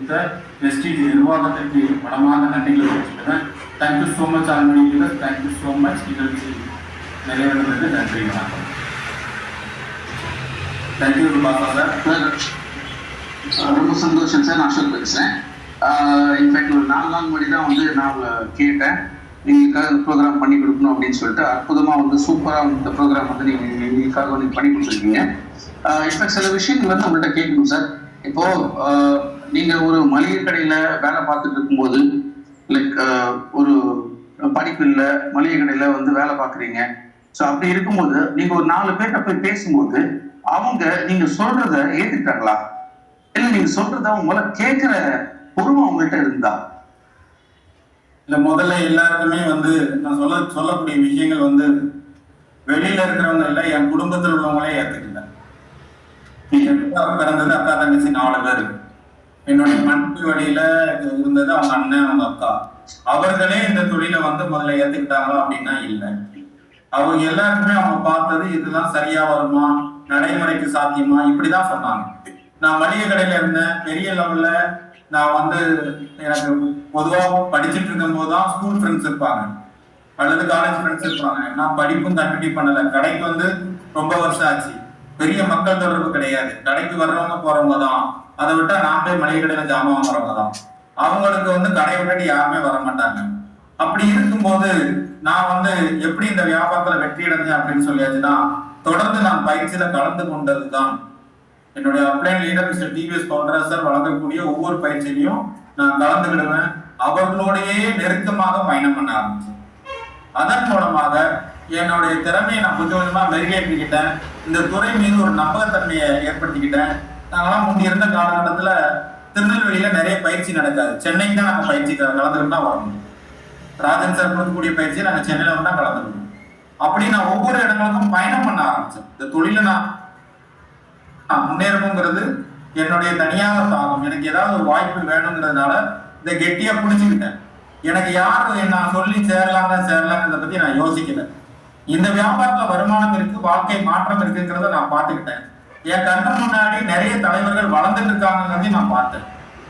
கொடுத்த வெஸ்டீஜ் நிர்வாகத்திற்கு மனமார்ந்த நன்றிகளை தெரிவிச்சுக்கிறேன். Thank you so much alumni leaders, thank you so much. நிகழ்ச்சி நிறைவேறுகிறது. நன்றி, வணக்கம். Thank you Baba sir. ரொம்ப சந்தோஷம் சார். நான் அசோக் பேசுகிறேன். இன்ஃபேக்ட் ஒரு 4 நாள் முன்னாடி தான் நான் கேட்டேன், எங்களுக்காக ப்ரோக்ராம் பண்ணி கொடுக்கணும் அப்படின்னு சொல்லிட்டு. அற்புதமாக சூப்பராக இந்த ப்ரோக்ராம் நீங்கள் எங்களுக்காக பண்ணி கொடுத்துருக்கீங்க. இன்ஃபேக்ட் சில விஷயங்கள் உங்கள்கிட்ட கேட்கணும் சார். இப்போ நீங்கள் ஒரு மளிகை கடையில் வேலை பார்த்துட்டு இருக்கும்போது, லைக் ஒரு படிப்பு இல்லை, மளிகை கடையில் வேலை பார்க்குறீங்க. ஸோ அப்படி இருக்கும்போது நீங்கள் ஒரு 4 பேர்கிட்ட போய் பேசும்போது அவங்க நீங்க சொல்றத ஏத்துக்கிட்டாங்களா, இல்ல நீங்க சொல்றத அவங்க கேட்கிற பொறுமை அவங்கள்ட்ட இருந்தா? இல்ல, முதல்ல எல்லாருக்குமே நான் சொல்லக்கூடிய விஷயங்கள் வெளியில இருக்கிறவங்க இல்ல, என் குடும்பத்தில் உள்ளவங்களே ஏத்துக்கிட்டேன். பிறந்தது அக்கா தங்கச்சி 4 பேர். என்னுடைய மனைவி வழியில இருந்தது அவங்க அண்ணன், அவங்க அக்கா. அவர்களே இந்த தொழிலை முதல்ல ஏத்துக்கிட்டாங்களா அப்படின்னா இல்லை. அவங்க எல்லாருக்குமே அவங்க பார்த்தது இதெல்லாம் சரியா வருமா, நடைமுறைக்கு சாத்தியமா, இப்படிதான் சொன்னாங்க. நான் மளிகை கடையில இருந்தேன். பெரிய லெவல்ல நான் எனக்கு பொதுவா படிச்சுட்டு இருக்கும் போதுதான் ஸ்கூல் ஃப்ரெண்ட்ஸ் இருப்பாங்க அல்லது காலேஜ் ஃப்ரெண்ட்ஸ் இருப்பாங்க. நான் படிப்பும் கண்டினியூ பண்ணல. கடைக்கு ரொம்ப வருஷம் ஆச்சு. பெரிய மக்கள் தொடர்பு கிடையாது. கடைக்கு வர்றவங்க போறவங்க தான். அதை விட்டா நான் போய் மளிகை கடையில ஜாமான் வாங்குறவங்க தான். அவங்களுக்கு கடையை விட்டு யாருமே வர மாட்டாங்க. அப்படி இருக்கும்போது நான் எப்படி இந்த வியாபாரத்துல வெற்றி அடைஞ்சேன் அப்படின்னு சொல்லியாச்சுன்னா, தொடர்ந்து நான் பயிற்சியில கலந்து கொண்டதுதான். என்னுடைய அப்ளைன் லீடர் மிஸ்டர் டிவிஎஸ் கவுண்டராசர் வழங்கக்கூடிய ஒவ்வொரு பயிற்சியிலையும் நான் கலந்துக்கிடுவேன். அவர்களோடையே நெருக்கமாக பயணம் பண்ண ஆரம்பிச்சேன். அதன் மூலமாக என்னுடைய திறமையை நான் கொஞ்சம் கொஞ்சமா மெருகேற்றிக்கிட்டேன். இந்த துறை மீது ஒரு நம்பகத்தன்மையை ஏற்படுத்திக்கிட்டேன். நாங்களாம் முந்தி இருந்த காலகட்டத்துல திருநெல்வேலியில நிறைய பயிற்சி நடக்காது. சென்னைக்கு தான் நாங்கள் பயிற்சி கலந்துக்கிட்டு வரணும். ராஜன் சார் கொடுக்கக்கூடிய பயிற்சியை நாங்கள் சென்னையில தான் கலந்துக்கணும். அப்படி நான் ஒவ்வொரு இடங்களுக்கும் பயணம் பண்ண ஆரம்பிச்சேன். இந்த தொழில நான் முன்னேறணுங்கிறது என்னுடைய தனியாக தாகம். எனக்கு ஏதாவது ஒரு வாய்ப்பு வேணுங்கிறதுனால இதை கெட்டியா பிடிச்சுக்கிட்டேன். எனக்கு யாரும் நான் சொல்லி சேரலாங்கிறத பத்தி நான் யோசிக்கல. இந்த வியாபாரத்துல வருமானம் இருக்கு, வாழ்க்கை மாற்றம் இருக்குங்கிறத நான் பார்த்துக்கிட்டேன். என் கண்ணு முன்னாடி நிறைய தலைவர்கள் வளர்ந்துட்டு இருக்காங்கிறதையும் நான் பார்த்தேன்.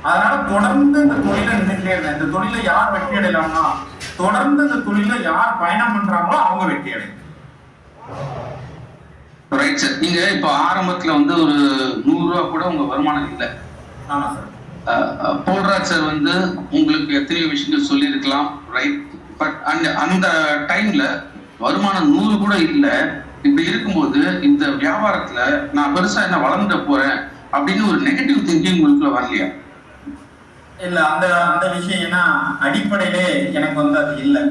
அதனால தொடர்ந்து இந்த தொழிலை நின்றுட்டே இருந்தேன். இந்த தொழிலை யார் வெற்றி அடையலாம்னா, தொடர்ந்து இந்த தொழில யார் பயணம் பண்றாங்களோ அவங்க வெற்றி அடையும். Right sir. நீங்க இப்ப ஆரம்பத்துல ஒரு 100 ரூபா கூட உங்க வருமானம் இல்லை. ஆமா சார். போல்ராஜ் சார் உங்களுக்கு எத்தனையோ விஷயங்கள் சொல்லியிருக்கலாம், ரைட்? பட் அந்த டைம்ல வருமானம் 100 கூட இல்லை. இப்படி இருக்கும்போது இந்த வியாபாரத்துல நான் பெருசா என்ன வளர்ந்துட போறேன் அப்படின்னு ஒரு நெகட்டிவ் திங்கிங் உங்களுக்குள்ள வரலையா? இல்ல, அந்த விஷயம் ஏன்னா அடிப்படையிலே எனக்கு அது இல்லை.